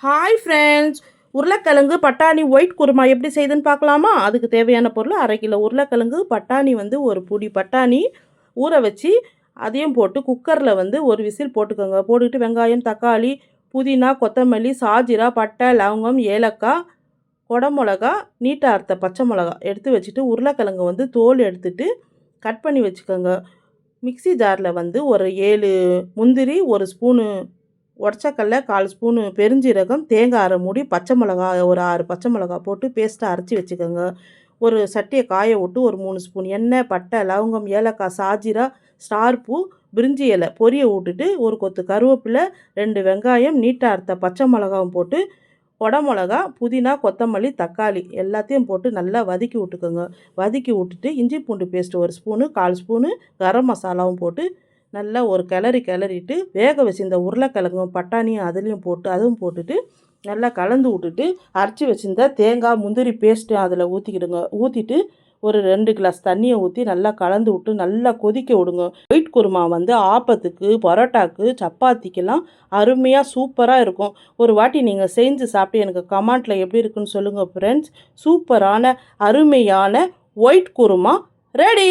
Hi friends, உருளைக்கிழங்கு பட்டாணி white kurma எப்படி செய்யுதுன்னு பார்க்கலாமா? அதுக்கு தேவையான பொருள் 1/2 கிலோ உருளைக்கிழங்கு, பட்டாணி ஒரு பொடி பட்டாணி ஊற வச்சு அதையும் போட்டு குக்கரில் ஒரு விசில் போட்டுக்கோங்க. போட்டுக்கிட்டு வெங்காயம், தக்காளி, புதினா, கொத்தமல்லி, சாஜிரா, பட்டை, லவங்கம், ஏலக்காய், குடமிளகா, நீட்டாக அறுத்த பச்சை மிளகா எடுத்து வச்சுட்டு உருளைக்கிழங்கு தோல் எடுத்துட்டு கட் பண்ணி வச்சுக்கோங்க. மிக்சி ஜாரில் ஒரு 7 முந்திரி, 1 ஸ்பூனு உடச்சக்கல்ல, 1/4 ஸ்பூனு பெருஞ்சீரகம், தேங்காய் 1/2 மூடி, பச்சை மிளகா ஒரு 6 பச்சை மிளகா போட்டு பேஸ்ட்டாக அரைச்சி வச்சுக்கோங்க. ஒரு சட்டியை காய விட்டு ஒரு 3 ஸ்பூன் எண்ணெய், பட்டை, லவங்கம், ஏலக்காய், சாஜிரா, ஸ்டார் பூ, பிரிஞ்சி இலை பொரிய விட்டுட்டு ஒரு கொத்து கருவேப்பிலை, 2 வெங்காயம், நீட்டாக அறுத்த பச்சை மிளகாவும் போட்டு குடமிளகா, புதினா, கொத்தமல்லி, தக்காளி எல்லாத்தையும் போட்டு நல்லா வதக்கி விட்டுக்கோங்க. வதக்கி விட்டுட்டு இஞ்சி பூண்டு பேஸ்ட்டு 1 ஸ்பூனு, 1/4 ஸ்பூனு கரம் மசாலாவும் போட்டு நல்லா ஒரு கிளறிட்டு வேக வச்சிருந்த உருளைக்கிழங்கும் பட்டாணியும் அதுவும் போட்டுட்டு நல்லா கலந்து விட்டுட்டு அரைச்சி வச்சிருந்த தேங்காய் முந்திரி பேஸ்ட்டு அதில் ஊற்றிக்கிடுங்க. ஊற்றிட்டு ஒரு 2 கிளாஸ் தண்ணியை ஊற்றி நல்லா கலந்து விட்டு நல்லா கொதிக்க விடுங்க. ஒயிட் குருமா ஆப்பத்துக்கு, பரோட்டாக்கு, சப்பாத்திக்கெல்லாம் அருமையாக சூப்பராக இருக்கும். ஒரு வாட்டி நீங்கள் செஞ்சு சாப்பிட்டு எனக்கு கமெண்ட்டில் எப்படி இருக்குன்னு சொல்லுங்கள் ஃப்ரெண்ட்ஸ். சூப்பரான அருமையான ஒயிட் குருமா ரெடி.